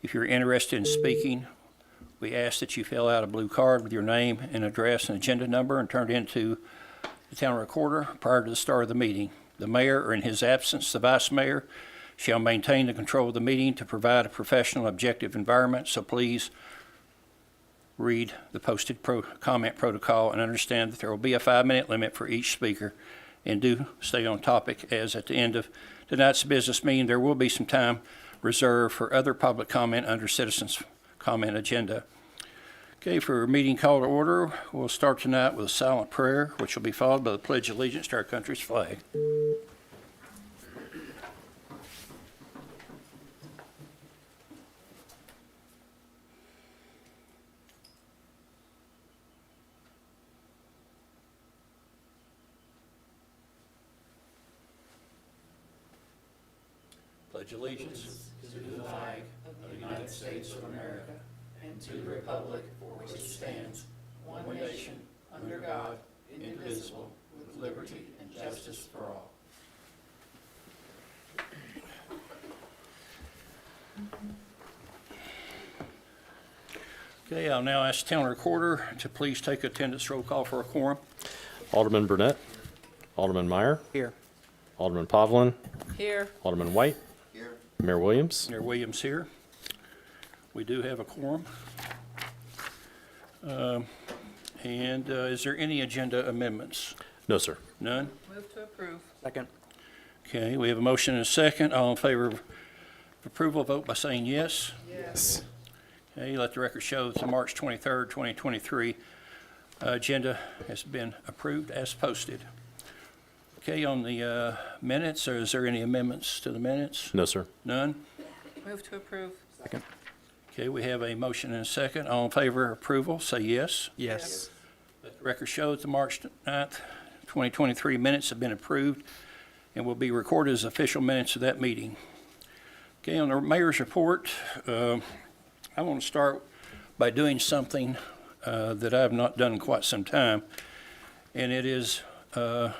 If you're interested in speaking, we ask that you fill out a blue card with your name and address and agenda number and turn it into the town recorder prior to the start of the meeting. The mayor, or in his absence, the vice mayor, shall maintain the control of the meeting to provide a professional, objective environment. So please read the posted comment protocol and understand that there will be a 5-minute limit for each speaker, and do stay on topic, as at the end of tonight's business meeting there will be some time reserved for other public comment under citizens' comment agenda. Okay, for meeting call to order, we'll start tonight with a silent prayer, which will be followed by the Pledge of Allegiance to our country's flag. Pledge allegiance to the flag of the United States of America and to the republic for which it stands, one nation, under God, indivisible, with liberty and justice for all. Okay, I'll now ask the town recorder to please take attendance roll call for a quorum. Alderman Burnett. Alderman Meyer. Here. Alderman Povlin. Here. Alderman White. Here. Mayor Williams. Mayor Williams here. We do have a quorum. Is there any agenda amendments? No, sir. None? Move to approve. Second. Okay, we have a motion and a second. All in favor of approval, vote by saying yes. Yes. Okay, let the record show that the March 23rd, 2023 agenda has been approved as posted. Okay, on the minutes, is there any amendments to the minutes? No, sir. None? Move to approve. Second. Okay, we have a motion and a second. All in favor of approval, say yes. Yes. Let the record show that the March 9th, 2023 minutes have been approved and will be recorded as official minutes of that meeting. Okay, on the mayor's report, I want to start by doing something that I have not done in quite some time, and it is,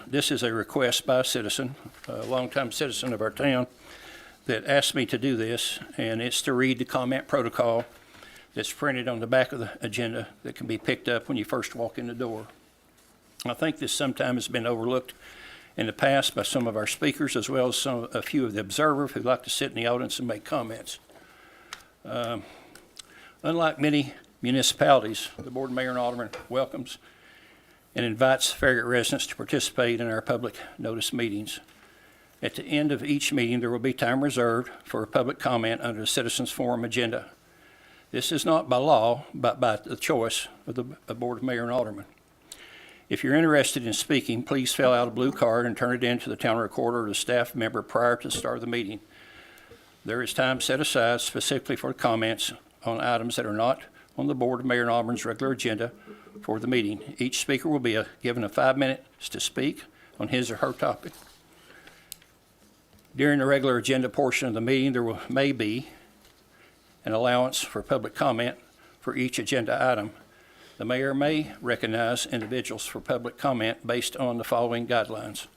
this is a request by a citizen, a longtime citizen of our town, that asked me to do this, and it's to read the comment protocol that's printed on the back of the agenda that can be picked up when you first walk in the door. I think this sometimes has been overlooked in the past by some of our speakers, as well as a few of the observers who like to sit in the audience and make comments. Unlike many municipalities, the Board of Mayor and Aldermen welcomes and invites Farragut residents to participate in our public notice meetings. At the end of each meeting, there will be time reserved for a public comment under the Citizens Forum agenda. This is not by law, but by the choice of the Board of Mayor and Aldermen. If you're interested in speaking, please fill out a blue card and turn it in to the town recorder or the staff member prior to the start of the meeting. There is time set aside specifically for comments on items that are not on the Board of Mayor and Aldermen's regular agenda for the meeting. Each speaker will be given a 5 minutes to speak on his or her topic. During the regular agenda portion of the meeting, there may be an allowance for public comment for each agenda item. The mayor may recognize individuals for public comment based on the following guidelines.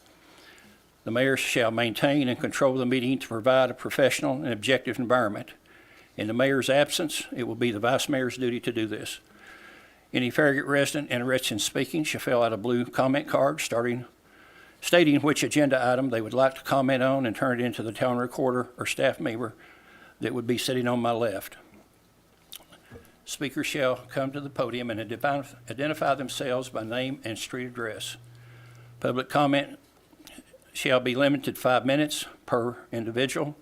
The mayor shall maintain and control the meeting to provide a professional and objective environment. In the mayor's absence, it will be the vice mayor's duty to do this. Any Farragut resident interested in speaking shall fill out a blue comment card stating which agenda item they would like to comment on and turn it into the town recorder or staff member that would be sitting on my left. Speakers shall come to the podium and identify themselves by name and street address. Public comment shall be limited to 5 minutes per individual.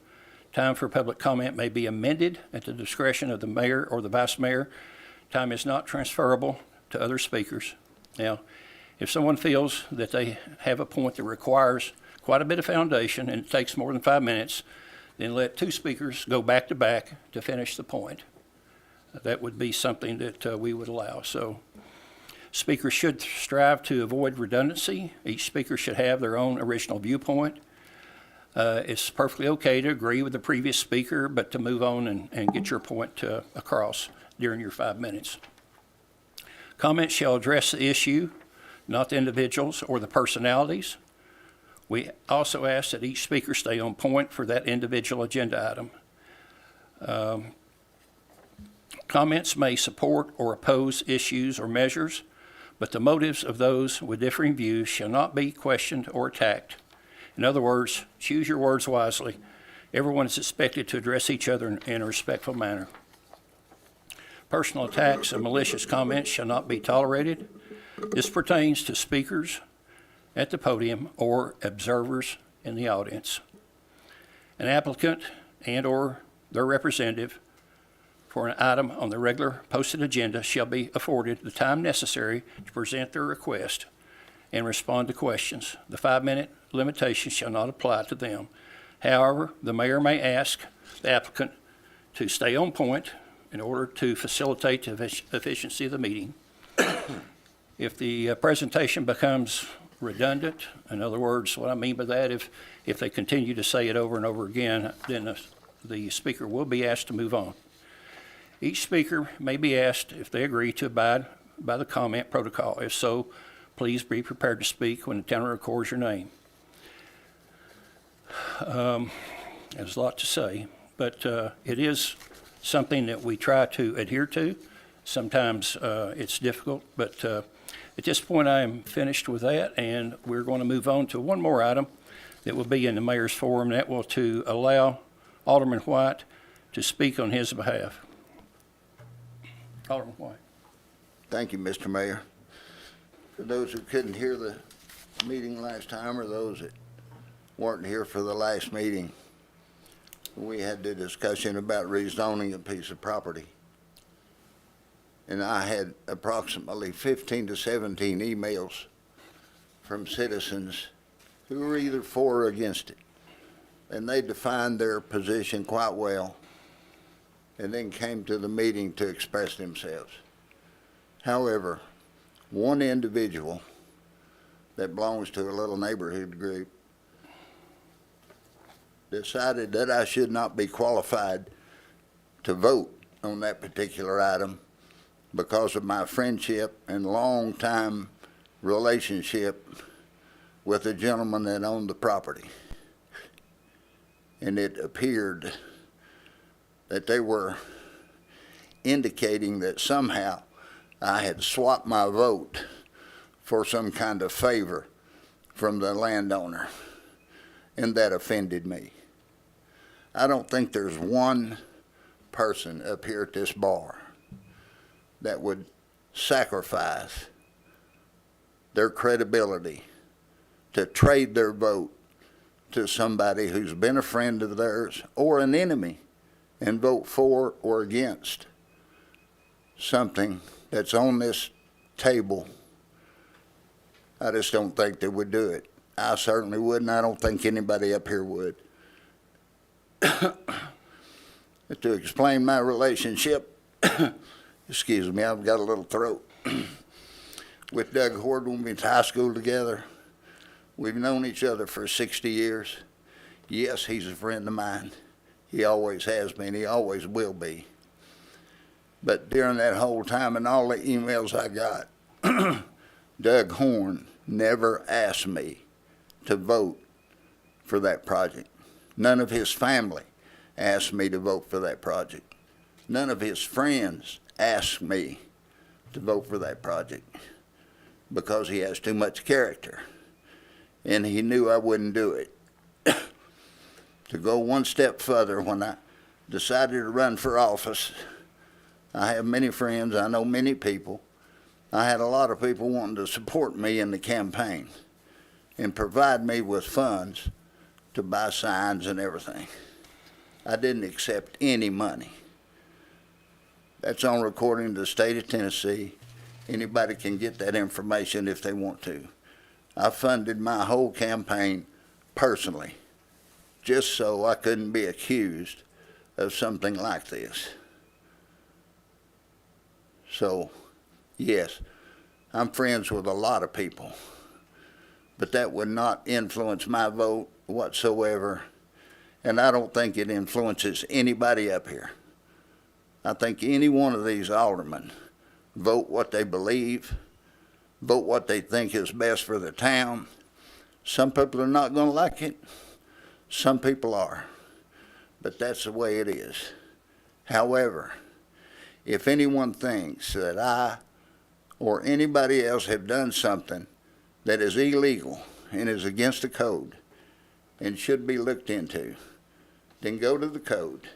Time for public comment may be amended at the discretion of the mayor or the vice mayor. Time is not transferable to other speakers. Now, if someone feels that they have a point that requires quite a bit of foundation and it takes more than 5 minutes, then let 2 speakers go back to back to finish the point. That would be something that we would allow. So speakers should strive to avoid redundancy. Each speaker should have their own original viewpoint. It's perfectly okay to agree with the previous speaker, but to move on and get your point across during your 5 minutes. Comments shall address the issue, not the individuals or the personalities. We also ask that each speaker stay on point for that individual agenda item. Comments may support or oppose issues or measures, but the motives of those with differing views shall not be questioned or attacked. In other words, choose your words wisely. Everyone is expected to address each other in a respectful manner. Personal attacks and malicious comments shall not be tolerated. This pertains to speakers at the podium or observers in the audience. An applicant and/or their representative for an item on the regular posted agenda shall be afforded the time necessary to present their request and respond to questions. The 5-minute limitation shall not apply to them. However, the mayor may ask the applicant to stay on point in order to facilitate the efficiency of the meeting. If the presentation becomes redundant, in other words, what I mean by that, if they continue to say it over and over again, then the speaker will be asked to move on. Each speaker may be asked if they agree to abide by the comment protocol. If so, please be prepared to speak when the tenor records your name. There's a lot to say, but it is something that we try to adhere to. Sometimes it's difficult, but at this point I am finished with that, and we're going to move on to one more item that will be in the mayor's forum. That will to allow Alderman White to speak on his behalf. Alderman White. Thank you, Mr. Mayor. For those who couldn't hear the meeting last time, or those that weren't here for the last meeting, we had the discussion about rezoning a piece of property. And I had approximately 15 to 17 emails from citizens who were either for or against it. And they defined their position quite well and then came to the meeting to express themselves. However, one individual that belongs to a little neighborhood group decided that I should not be qualified to vote on that particular item because of my friendship and long-time relationship with the gentleman that owned the property. And it appeared that they were indicating that somehow I had swapped my vote for some kind of favor from the landowner, and that offended me. I don't think there's one person up here at this bar that would sacrifice their credibility to trade their vote to somebody who's been a friend of theirs or an enemy and vote for or against something that's on this table. I just don't think they would do it. I certainly wouldn't. I don't think anybody up here would. To explain my relationship, excuse me, I've got a little throat, with Doug Hord when we went to high school together. We've known each other for 60 years. Yes, he's a friend of mine. He always has been. He always will be. But during that whole time and all the emails I got, Doug Horn never asked me to vote for that project. None of his family asked me to vote for that project. None of his friends asked me to vote for that project because he has too much character. And he knew I wouldn't do it. To go one step further, when I decided to run for office, I have many friends, I know many people. I had a lot of people wanting to support me in the campaign and provide me with funds to buy signs and everything. I didn't accept any money. That's on recording in the state of Tennessee. Anybody can get that information if they want to. I funded my whole campaign personally, just so I couldn't be accused of something like this. So, yes, I'm friends with a lot of people, but that would not influence my vote whatsoever, and I don't think it influences anybody up here. I think any one of these aldermen vote what they believe, vote what they think is best for the town. Some people are not going to like it. Some people are. But that's the way it is. However, if anyone thinks that I or anybody else have done something that is illegal and is against the code and should be looked into, then go to the code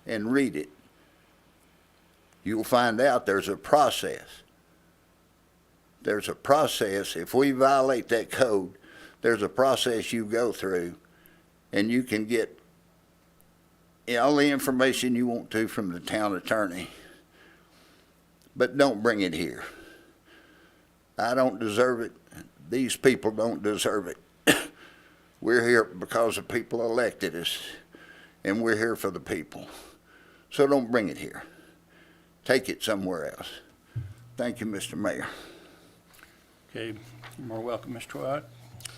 and read it. You'll find out there's a process. There's a process. If we violate that code, there's a process you go through, and you can get all the information you want to from the town attorney. But don't bring it here. I don't deserve it. These people don't deserve it. We're here because the people elected us, and we're here for the people. So don't bring it here. Take it somewhere else. Thank you, Mr. Mayor. Okay, you're more welcome, Mr. White.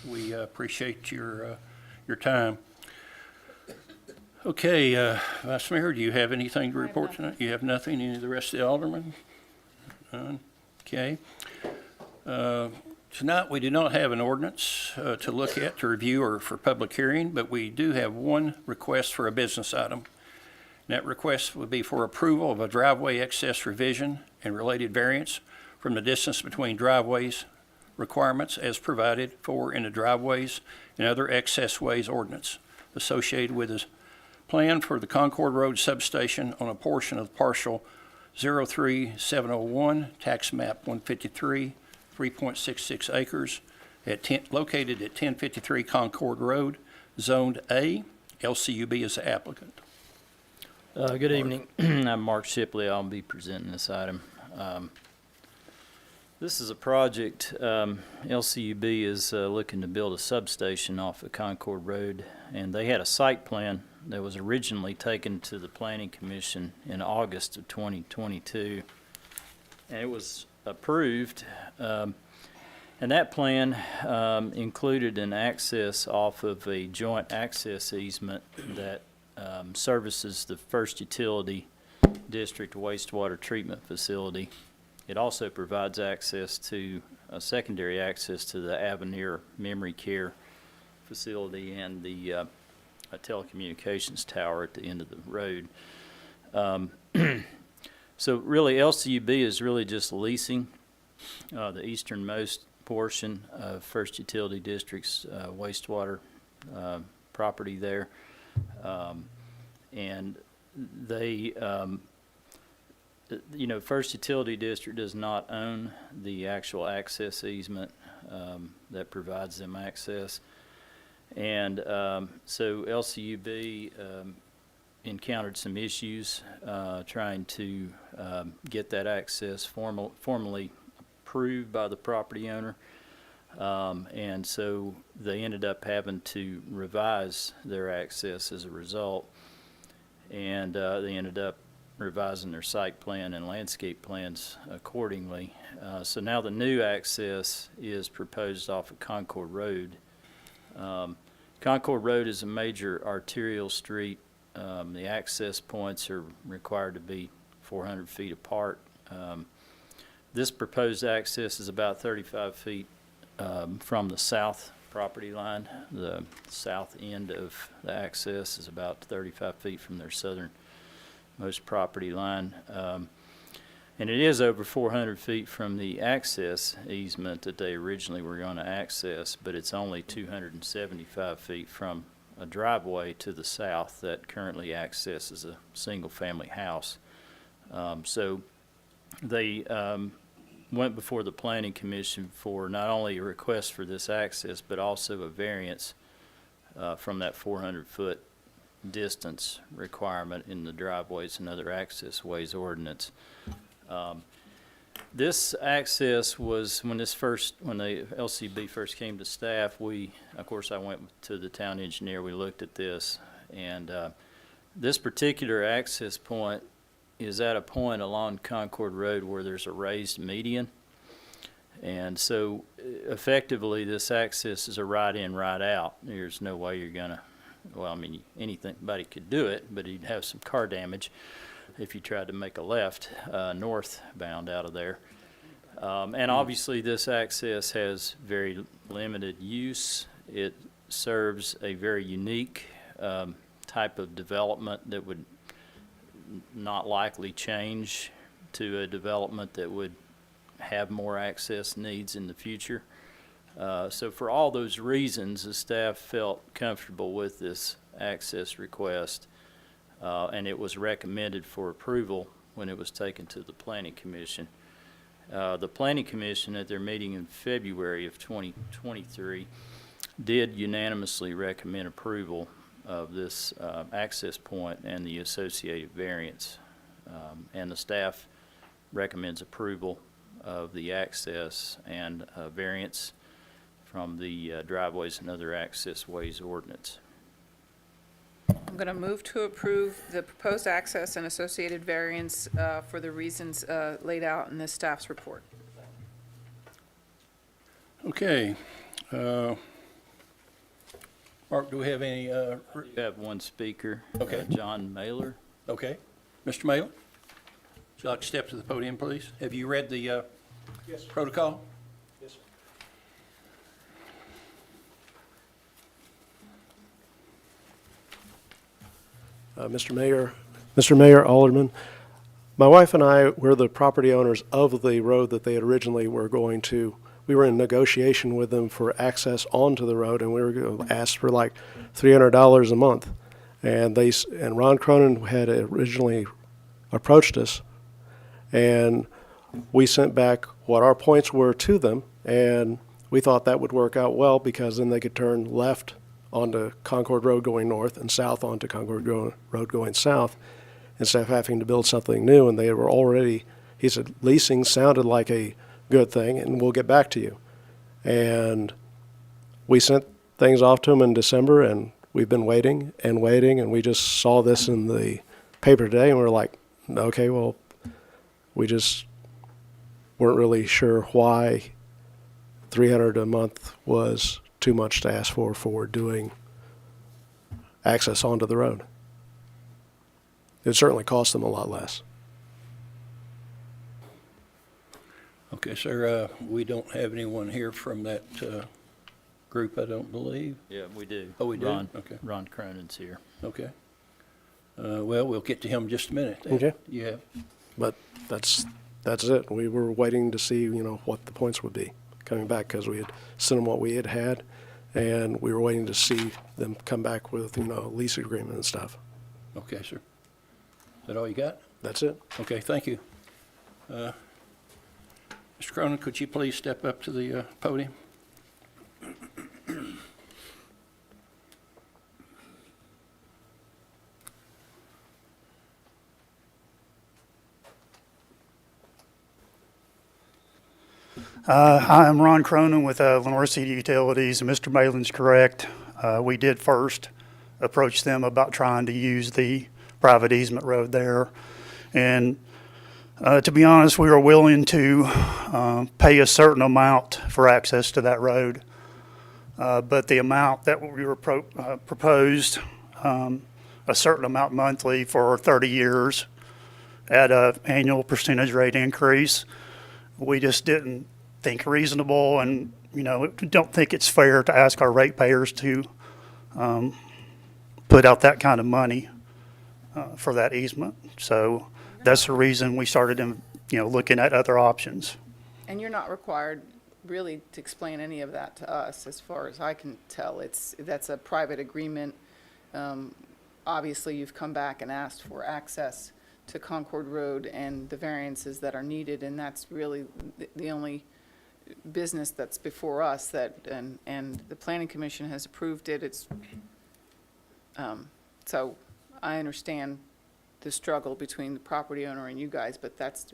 We appreciate your time. Okay, Vice Mayor, do you have anything to report tonight? You have nothing? Any of the rest of the aldermen? None? Okay. Tonight, we do not have an ordinance to look at, to review, or for public hearing, but we do have one request for a business item. And that request would be for approval of a driveway access revision and related variance from the distance between driveways requirements as provided for in the driveways and other access ways ordinance associated with the plan for the Concord Road substation on a portion of partial 03701, tax map 153, 3.66 acres, located at 1053 Concord Road, zoned A. LCUB is the applicant. Good evening. I'm Mark Shipley. I'll be presenting this item. This is a project, LCUB is looking to build a substation off of Concord Road, and they had a site plan that was originally taken to the Planning Commission in August of 2022, and it was approved. And that plan included an access off of a joint access easement that services the First Utility District wastewater treatment facility. It also provides access to secondary access to the Avenir Memory Care facility and the telecommunications tower at the end of the road. So really, LCUB is really just leasing the easternmost portion of First Utility District's wastewater property there. And they, First Utility District does not own the actual access easement that provides them access. And so LCUB encountered some issues trying to get that access formally approved by the property owner. And so they ended up having to revise their access as a result. And they ended up revising their site plan and landscape plans accordingly. So now the new access is proposed off of Concord Road. Concord Road is a major arterial street. The access points are required to be 400 feet apart. This proposed access is about 35 feet from the south property line. The south end of the access is about 35 feet from their southernmost property line. And it is over 400 feet from the access easement that they originally were going to access, but it's only 275 feet from a driveway to the south that currently accesses a single-family house. So they went before the Planning Commission for not only a request for this access, but also a variance from that 400-foot distance requirement in the driveways and other access ways ordinance. This access was, when the LCB first came to staff, of course I went to the town engineer, we looked at this, and this particular access point is at a point along Concord Road where there's a raised median. And so effectively this access is a right in, right out. There's no way you're gonna, well, I mean, anybody could do it, but you'd have some car damage if you tried to make a left northbound out of there. And obviously this access has very limited use. It serves a very unique type of development that would not likely change to a development that would have more access needs in the future. So for all those reasons, the staff felt comfortable with this access request, and it was recommended for approval when it was taken to the Planning Commission. The Planning Commission, at their meeting in February of 2023, did unanimously recommend approval of this access point and the associated variance. And the staff recommends approval of the access and variance from the driveways and other access ways ordinance. I'm going to move to approve the proposed access and associated variance for the reasons laid out in this staff's report. Okay. Mark, do we have any, You have one speaker. Okay. John Mailer. okay. Mr. Mailer? Would you like to step to the podium, please? Have you read the Yes, sir. protocol? Yes, sir. Mr. Mayor, Alderman, my wife and I were the property owners of the road that they originally were going to. We were in negotiation with them for access onto the road, and we were asked for like $300 a month. And Ron Cronin had originally approached us, and we sent back what our points were to them, and we thought that would work out well because then they could turn left onto Concord Road going north and south onto Concord Road going south instead of having to build something new. And they were already, he said, leasing sounded like a good thing, and we'll get back to you. And we sent things off to them in December, and we've been waiting, and we just saw this in the paper today, and we're like, okay, well, we just weren't really sure why $300 a month was too much to ask for doing access onto the road. It certainly cost them a lot less. Okay, sir, we don't have anyone here from that group, I don't believe. Yeah, we do. Oh, we do? Ron, Okay. Ron Cronin's here. Okay. Well, we'll get to him in just a minute. Okay. You have, But that's it. We were waiting to see, what the points would be coming back because we had sent them what we had, and we were waiting to see them come back with, lease agreement and stuff. okay, sir. Is that all you got? That's it. Okay, thank you. Mr. Cronin, could you please step up to the podium? Hi, I'm Ron Cronin with Lenore City Utilities, and Mr. Malin's correct. We did first approach them about trying to use the private easement road there. And to be honest, we were willing to pay a certain amount for access to that road. But the amount that we were proposed, a certain amount monthly for 30 years at an annual percentage rate increase, we just didn't think reasonable, and don't think it's fair to ask our ratepayers to put out that kind of money for that easement. So that's the reason we started looking at other options. And you're not required really to explain any of that to us, as far as I can tell. That's a private agreement. Obviously, you've come back and asked for access to Concord Road and the variances that are needed, and that's really the only business that's before us, and the Planning Commission has approved it. So I understand the struggle between the property owner and you guys, but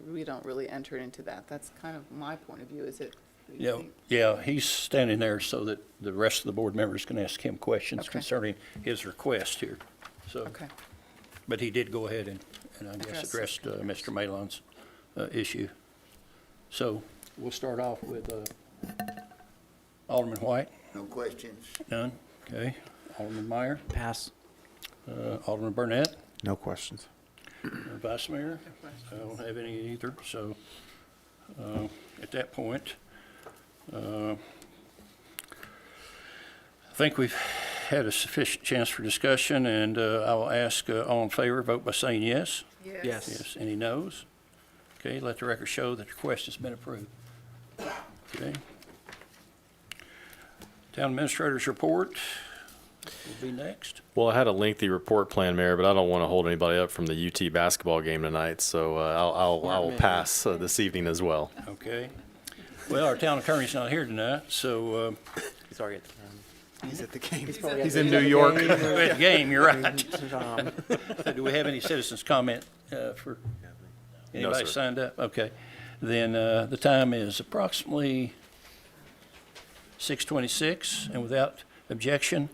we don't really enter into that. That's kind of my point of view, is it? Yeah, he's standing there so that the rest of the board members can ask him questions Okay. concerning his request here. So, Okay. but he did go ahead and I guess Address. addressed Mr. Malon's issue. So we'll start off with Alderman White. No questions? None? Okay. Alderman Meyer. Pass. Alderman Burnett. No questions. Vice Mayor. I don't have any either. So at that point, I think we've had a sufficient chance for discussion, and I will ask all in favor, vote by saying yes. Yes. Yes. Any noes? Okay, let the record show that the request has been approved. Okay. Town administrator's report will be next. Well, I had a lengthy report planned, Mayor, but I don't want to hold anybody up from the UT basketball game tonight, so I will pass this evening as well. Okay. Well, our town attorney's not here tonight, so, He's already at the game. He's at the game. He's in New York. we're at the game, you're right. Do we have any citizens' comment for anybody sir. signed up? Okay. Then the time is approximately 6:26, and without objection,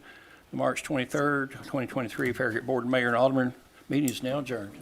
the March 23rd, 2023 Farragut Board of Mayor and Aldermen meeting is now adjourned.